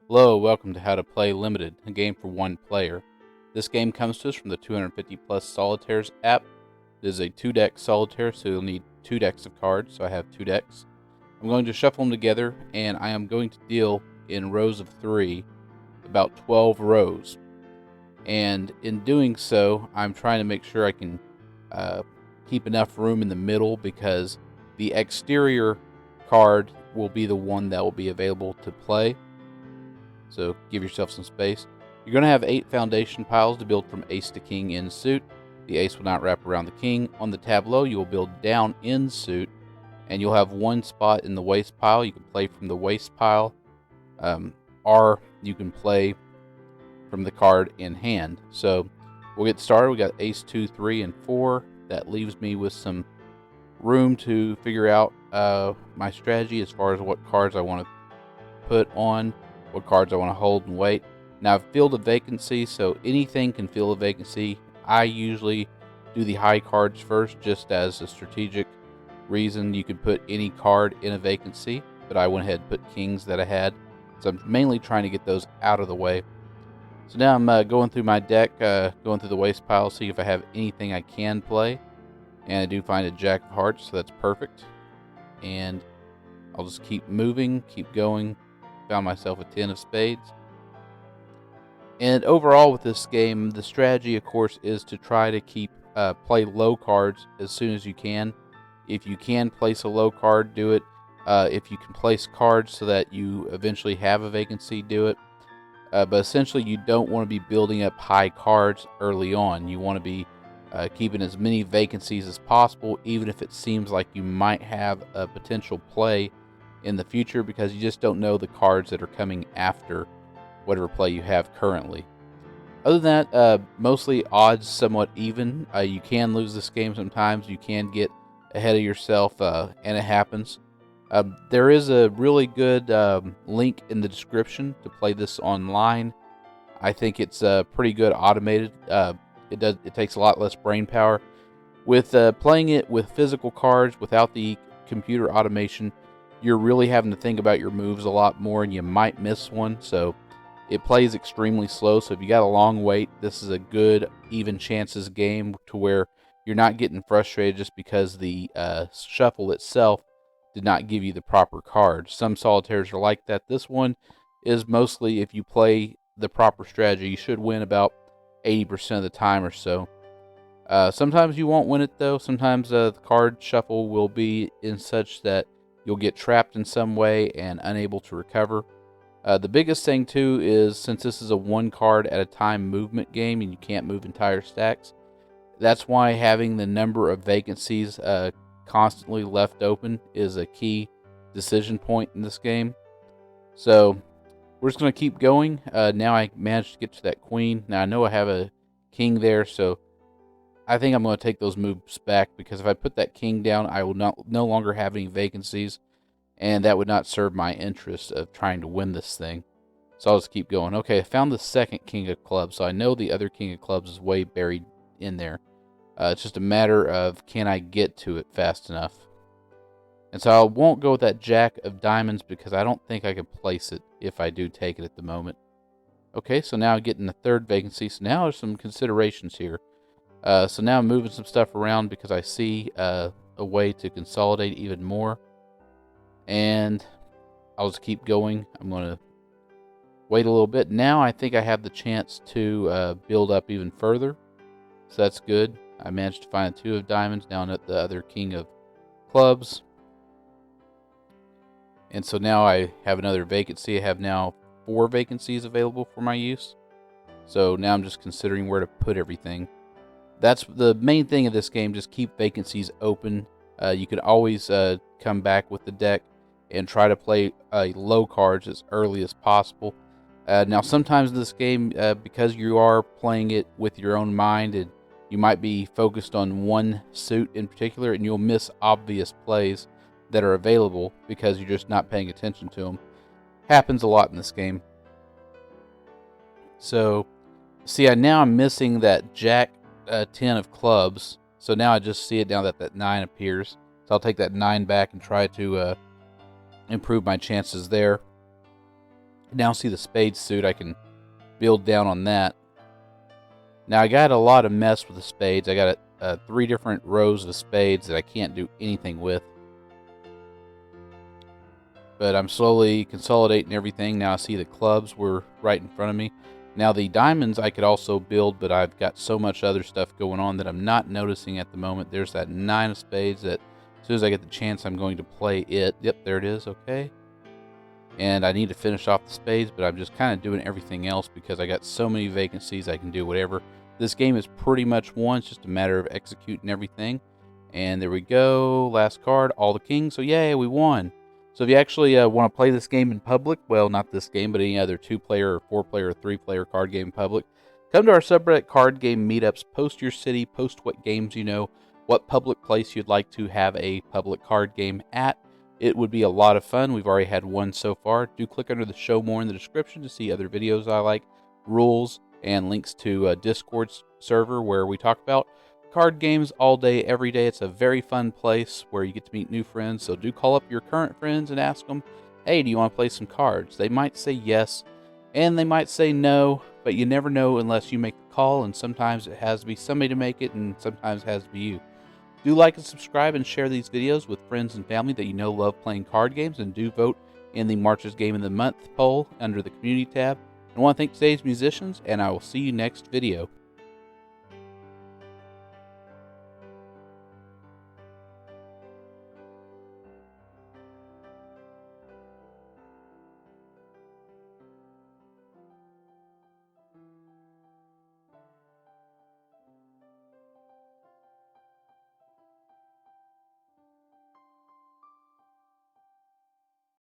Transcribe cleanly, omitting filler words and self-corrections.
Hello, welcome to How to Play Limited, a game for one player. This game comes to us from the 250 plus Solitaires app. It is a 2-deck Solitaire, so you'll need 2 decks of cards, so I have 2 decks. I'm going to shuffle them together, and I am going to deal in rows of 3, about 12 rows. And in doing so, I'm trying to make sure I can keep enough room in the middle, because the exterior card will be the one that will be available to play. So give yourself some space. You're going to have 8 foundation piles to build from ace to king in suit. The ace will not wrap around the king. On the tableau, you will build down in suit, and you'll have 1 spot in the waste pile. You can play from the waste pile, or you can play from the card in hand. So we'll get started. We got ace, 2, 3, and 4. That leaves me with some room to figure out my strategy as far as what cards I want to put on, what cards I want to hold and wait. Now I've filled a vacancy, so anything can fill a vacancy. I usually do the high cards first, just as a strategic reason. You could put any card in a vacancy, but I went ahead and put kings that I had. So I'm mainly trying to get those out of the way. So now I'm going through my deck, going through the waste pile, see if I have anything I can play. And I do find a jack of hearts, so that's perfect. And I'll just keep moving, keep going. Found myself a 10 of spades. And overall with this game, the strategy, of course, is to try to play low cards as soon as you can. If you can place a low card, do it. If you can place cards so that you eventually have a vacancy, do it. But essentially, you don't want to be building up high cards early on. You want to be keeping as many vacancies as possible, even if it seems like you might have a potential play in the future, because you just don't know the cards that are coming after whatever play you have currently. Other than that, mostly odds somewhat even. You can lose this game sometimes. You can get ahead of yourself, and it happens. There is a really good link in the description to play this online. I think it's pretty good automated. It takes a lot less brain power. With playing it with physical cards without the computer automation, you're really having to think about your moves a lot more, and you might miss one. So it plays extremely slow. So if you got a long wait, this is a good even chances game to where you're not getting frustrated just because the shuffle itself did not give you the proper cards. Some solitaires are like that. This one is mostly, if you play the proper strategy, you should win about 80% of the time or so. Sometimes you won't win it though. Sometimes the card shuffle will be in such that you'll get trapped in some way and unable to recover. The biggest thing too is, since this is a 1 card at a time movement game and you can't move entire stacks, that's why having the number of vacancies constantly left open is a key decision point in this game. So we're just going to keep going. Now I managed to get to that queen. Now I know I have a king there, so I think I'm going to take those moves back, because if I put that king down, I will no longer have any vacancies, and that would not serve my interest of trying to win this thing. So I'll just keep going. Okay, I found the second king of clubs, so I know the other king of clubs is way buried in there. It's just a matter of, can I get to it fast enough? And so I won't go with that jack of diamonds, because I don't think I can place it if I do take it at the moment. Okay, so now I'm getting the third vacancy. So now there's some considerations here. So now I'm moving some stuff around because I see a way to consolidate even more. And I'll just keep going. I'm going to wait a little bit. Now I think I have the chance to build up even further. So that's good. I managed to find a 2 of diamonds down at the other king of clubs. And so now I have another vacancy. I have now 4 vacancies available for my use. So now I'm just considering where to put everything. That's the main thing of this game. Just keep vacancies open. You can always come back with the deck and try to play low cards as early as possible. Now, sometimes in this game, because you are playing it with your own mind, and you might be focused on one suit in particular, and you'll miss obvious plays that are available because you're just not paying attention to them. Happens a lot in this game. So, see, now I'm missing that jack 10 of clubs. So now I just see it now that 9 appears. So I'll take that 9 back and try to improve my chances there. Now see the spade suit, I can build down on that. Now I got a lot of mess with the spades. I got 3 different rows of spades that I can't do anything with. But I'm slowly consolidating everything. Now I see the clubs were right in front of me. Now the diamonds I could also build, but I've got so much other stuff going on that I'm not noticing at the moment. There's that 9 of spades that as soon as I get the chance I'm going to play it. Yep, there it is, okay. And I need to finish off the spades, but I'm just kind of doing everything else because I got so many vacancies I can do whatever. This game is pretty much won. It's just a matter of executing everything. And there we go. Last card, all the kings. So yay, we won. So if you actually want to play this game in public, well, not this game, but any other 2-player or 4-player or 3-player card game in public, come to our subreddit card game meetups. Post your city, post what games you know, what public place you'd like to have a public card game at. It would be a lot of fun. We've already had one so far. Do click under the show more in the description to see other videos I like, rules, and links to a Discord server where we talk about card games all day, every day. It's a very fun place where you get to meet new friends. So do call up your current friends and ask them, hey, do you want to play some cards? They might say yes, and they might say no, but you never know unless you make the call, and sometimes it has to be somebody to make it, and sometimes it has to be you. Do like and subscribe and share these videos with friends and family that you know love playing card games, and do vote in the March's Game of the Month poll under the Community tab. I want to thank today's musicians, and I will see you next video.